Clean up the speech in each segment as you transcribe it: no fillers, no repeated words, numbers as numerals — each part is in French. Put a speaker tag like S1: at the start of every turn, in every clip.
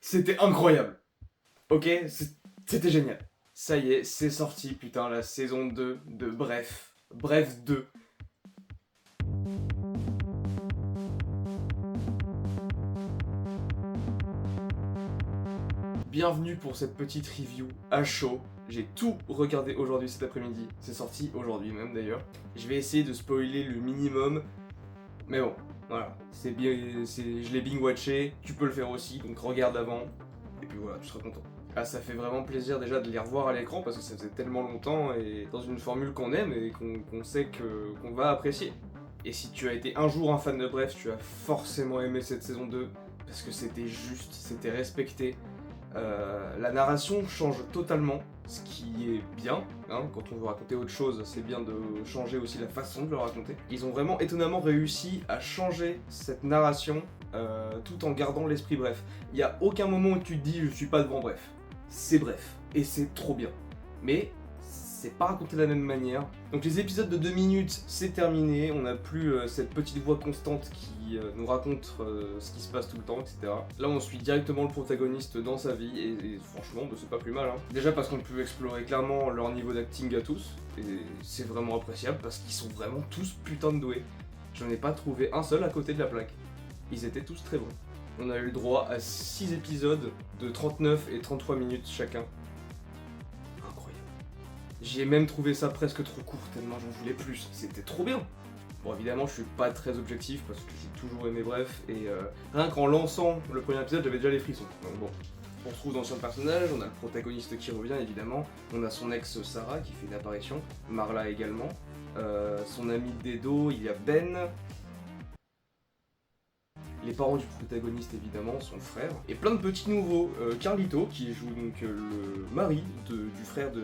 S1: C'était incroyable. Ok, c'était génial. Ça y est, c'est sorti, putain, la saison 2 de Bref. Bref 2. Bienvenue pour cette petite review à chaud. J'ai tout regardé aujourd'hui cet après-midi. C'est sorti aujourd'hui même d'ailleurs. Je vais essayer de spoiler le minimum. Mais bon, voilà. C'est bien, je l'ai binge-watché. Tu peux le faire aussi, donc regarde avant. Et puis voilà, tu seras content. Ah, ça fait vraiment plaisir déjà de les revoir à l'écran parce que ça faisait tellement longtemps et dans une formule qu'on aime et qu'on sait qu'on va apprécier. Et si tu as été un jour un fan de Bref, tu as forcément aimé cette saison 2 parce que c'était juste, c'était respecté. La narration change totalement, ce qui est bien, hein, quand on veut raconter autre chose, c'est bien de changer aussi la façon de le raconter. Ils ont vraiment étonnamment réussi à changer cette narration tout en gardant l'esprit Bref. Il n'y a aucun moment où tu te dis je suis pas devant Bref. C'est Bref, et c'est trop bien. Mais c'est pas raconté de la même manière. Donc les épisodes de 2 minutes, c'est terminé, on n'a plus cette petite voix constante qui nous raconte ce qui se passe tout le temps, etc. Là on suit directement le protagoniste dans sa vie, et franchement bah, c'est pas plus mal. Hein. Déjà parce qu'on peut explorer clairement leur niveau d'acting à tous, et c'est vraiment appréciable parce qu'ils sont vraiment tous putain de doués. J'en ai pas trouvé un seul à côté de la plaque. Ils étaient tous très bons. On a eu le droit à 6 épisodes de 39 et 33 minutes chacun. J'ai même trouvé ça presque trop court, tellement j'en voulais plus. C'était trop bien. Bon, évidemment, je suis pas très objectif parce que j'ai toujours aimé Bref, et rien qu'en lançant le premier épisode, j'avais déjà les frissons. Donc bon, on retrouve d'anciens personnages, on a le protagoniste qui revient évidemment, on a son ex Sarah qui fait une apparition, Marla également, son ami Dedo, il y a Ben, les parents du protagoniste évidemment, son frère, et plein de petits nouveaux. Carlito qui joue donc le mari du frère du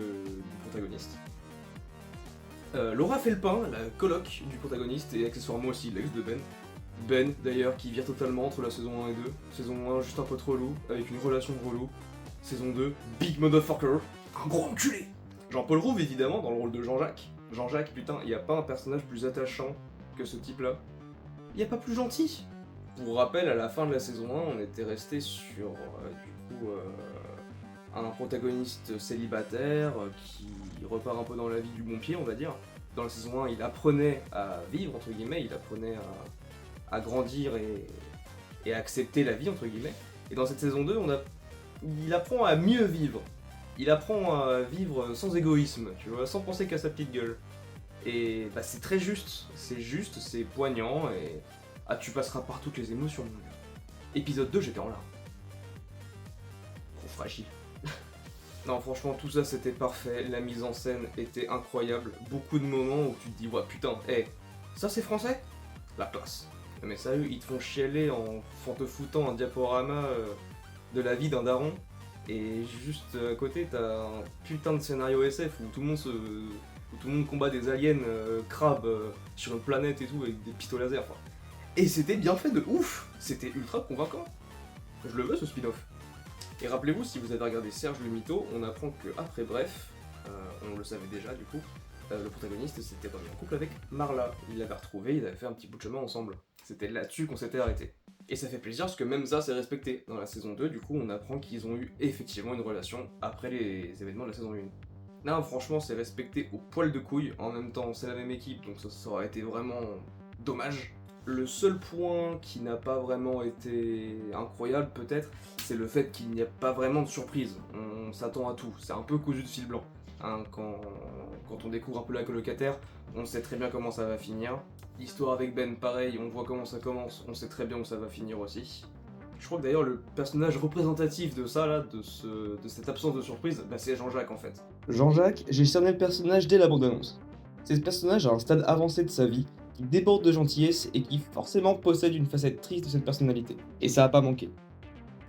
S1: protagoniste. Laura Felpin, la coloc du protagoniste et accessoirement aussi l'ex de Ben. Ben d'ailleurs qui vire totalement entre la saison 1 et 2. Saison 1 juste un peu trop relou, avec une relation relou. Saison 2, big motherfucker, un gros enculé. Jean-Paul Rouve évidemment dans le rôle de Jean-Jacques. Jean-Jacques, putain, il n'y a pas un personnage plus attachant que ce type-là. Il n'y a pas plus gentil. Pour rappel, à la fin de la saison 1, on était resté sur un protagoniste célibataire qui repart un peu dans la vie du bon pied, on va dire. Dans la saison 1, il apprenait à vivre, entre guillemets, il apprenait à grandir et à accepter la vie, entre guillemets. Et dans cette saison 2, il apprend à mieux vivre. Il apprend à vivre sans égoïsme, tu vois, sans penser qu'à sa petite gueule. Et bah, c'est très juste, c'est poignant, et ah, tu passeras par toutes les émotions, mon gars. Épisode 2, j'étais en larmes. Trop fragile. Non, franchement, tout ça c'était parfait, la mise en scène était incroyable. Beaucoup de moments où tu te dis, ouais, putain, ça c'est français? La classe. Non, mais sérieux, ils te font chialer en te foutant un diaporama de la vie d'un daron. Et juste à côté, t'as un putain de scénario SF où tout le monde combat des aliens crabes sur une planète et tout avec des pistolets laser. Enfin. Et c'était bien fait de ouf. C'était ultra convaincant. Je le veux ce spin-off. Et rappelez-vous, si vous avez regardé Serge le Mytho, on apprend qu'après Bref, on le savait déjà du coup, le protagoniste s'était remis en couple avec Marla. Il l'avait retrouvée, ils avaient fait un petit bout de chemin ensemble. C'était là-dessus qu'on s'était arrêté. Et ça fait plaisir parce que même ça c'est respecté. Dans la saison 2, du coup, on apprend qu'ils ont eu effectivement une relation après les événements de la saison 1. Là, franchement, c'est respecté au poil de couille. En même temps, c'est la même équipe, donc ça aurait été vraiment dommage. Le seul point qui n'a pas vraiment été incroyable peut-être, c'est le fait qu'il n'y a pas vraiment de surprise. On s'attend à tout, c'est un peu cousu de fil blanc. Hein, quand on découvre un peu la colocataire, on sait très bien comment ça va finir. L'histoire avec Ben, pareil, on voit comment ça commence, on sait très bien où ça va finir aussi. Je crois que d'ailleurs le personnage représentatif de ça, là, de cette absence de surprise, bah, c'est Jean-Jacques en fait. Jean-Jacques, j'ai cerné le personnage dès la bande-annonce. Ce personnage a un stade avancé de sa vie, qui déborde de gentillesse et qui forcément possède une facette triste de cette personnalité. Et ça a pas manqué.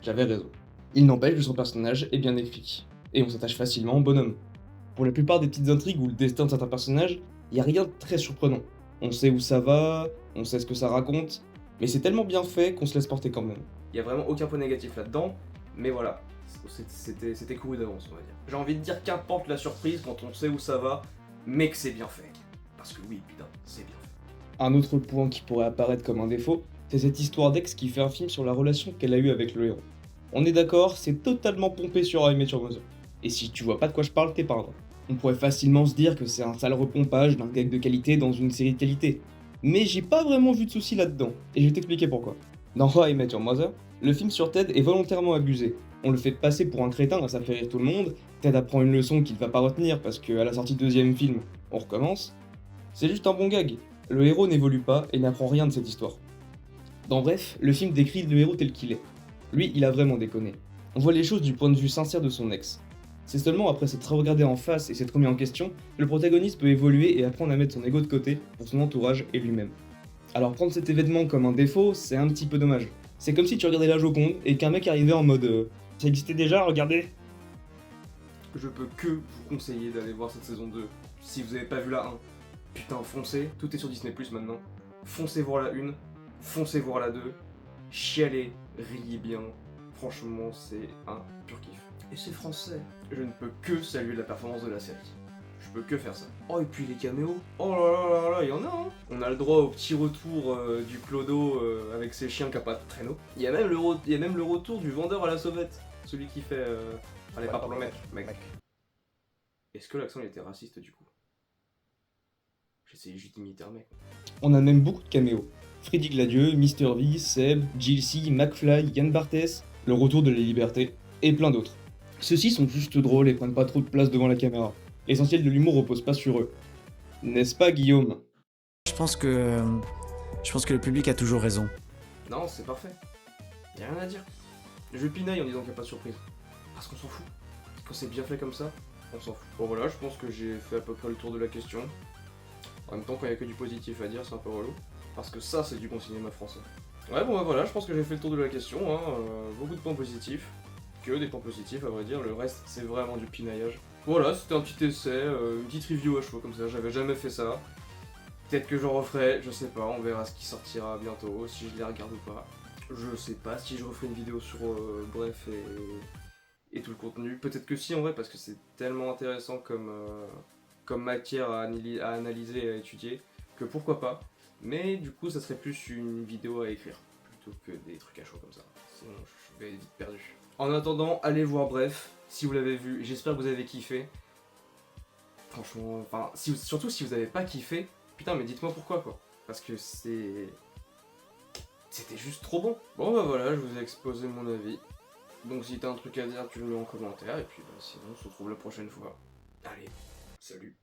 S1: J'avais raison. Il n'empêche que son personnage est bien écrit. Et on s'attache facilement au bonhomme. Pour la plupart des petites intrigues ou le destin de certains personnages, il n'y a rien de très surprenant. On sait où ça va, on sait ce que ça raconte, mais c'est tellement bien fait qu'on se laisse porter quand même. Il n'y a vraiment aucun point négatif là-dedans, mais voilà, c'était couru d'avance, on va dire. J'ai envie de dire qu'importe la surprise quand on sait où ça va, mais que c'est bien fait. Parce que oui, putain, c'est bien fait. Un autre point qui pourrait apparaître comme un défaut, c'est cette histoire d'ex qui fait un film sur la relation qu'elle a eue avec le héros. On est d'accord, c'est totalement pompé sur How I Met Your Mother. Et si tu vois pas de quoi je parle, t'es pas un vrai. On pourrait facilement se dire que c'est un sale repompage d'un gag de qualité dans une série de qualité. Mais j'ai pas vraiment vu de soucis là-dedans, et je vais t'expliquer pourquoi. Dans How I Met Your Mother, le film sur Ted est volontairement abusé. On le fait passer pour un crétin, ça fait rire tout le monde, Ted apprend une leçon qu'il va pas retenir parce qu'à la sortie du deuxième film, on recommence. C'est juste un bon gag. Le héros n'évolue pas et n'apprend rien de cette histoire. Dans Bref, le film décrit le héros tel qu'il est. Lui, il a vraiment déconné. On voit les choses du point de vue sincère de son ex. C'est seulement après s'être regardé en face et s'être remis en question que le protagoniste peut évoluer et apprendre à mettre son ego de côté pour son entourage et lui-même. Alors prendre cet événement comme un défaut, c'est un petit peu dommage. C'est comme si tu regardais la Joconde et qu'un mec arrivait en mode ça existait déjà, regardez. Je peux que vous conseiller d'aller voir cette saison 2 si vous avez pas vu la 1. Putain, foncez, tout est sur Disney Plus maintenant. Foncez voir la 1, foncez voir la 2, chialez, riez bien. Franchement, c'est un pur kiff. Et c'est français. Je ne peux que saluer la performance de la série. Je peux que faire ça. Oh, et puis les caméos. Oh là là là là, il y en a, hein. On a le droit au petit retour du clodo avec ses chiens qui n'ont pas de traîneau. Il y a même le retour du vendeur à la sauvette. Celui qui fait... Allez, pas pour le mec. Est-ce que l'accent il était raciste du coup? J'essayais juste d'imiter un mec. On a même beaucoup de caméos. Freddy Gladieux, Mister V, Seb, Jill C, McFly, Yann Barthès, le retour de la liberté, et plein d'autres. Ceux-ci sont juste drôles et prennent pas trop de place devant la caméra. L'essentiel de l'humour repose pas sur eux. N'est-ce pas, Guillaume?
S2: Je pense que le public a toujours raison.
S1: Non, c'est parfait. Y'a rien à dire. Je pinaille en disant qu'il n'y a pas de surprise. Parce qu'on s'en fout. Quand c'est bien fait comme ça, on s'en fout. Bon voilà, je pense que j'ai fait à peu près le tour de la question. En même temps, quand il n'y a que du positif à dire, c'est un peu relou. Parce que ça, c'est du bon cinéma français. Ouais, bon bah voilà, je pense que j'ai fait le tour de la question. Hein. Beaucoup de points positifs. Que des points positifs, à vrai dire. Le reste, c'est vraiment du pinaillage. Voilà, c'était un petit essai, une petite review à chaud comme ça. J'avais jamais fait ça. Peut-être que j'en referai, je sais pas. On verra ce qui sortira bientôt, si je les regarde ou pas. Je sais pas si je referai une vidéo sur Bref et tout le contenu. Peut-être que si en vrai, parce que c'est tellement intéressant comme matière à analyser et à étudier, que pourquoi pas. Mais du coup, ça serait plus une vidéo à écrire, plutôt que des trucs à chaud comme ça. Sinon, je vais vite perdu. En attendant, allez voir Bref, si vous l'avez vu. J'espère que vous avez kiffé. Franchement, enfin, surtout si vous avez pas kiffé, putain, mais dites-moi pourquoi, quoi. Parce que c'était juste trop bon. Bon bah voilà, je vous ai exposé mon avis. Donc si t'as un truc à dire, tu le mets en commentaire. Et puis bah, sinon, on se retrouve la prochaine fois. Allez, salut.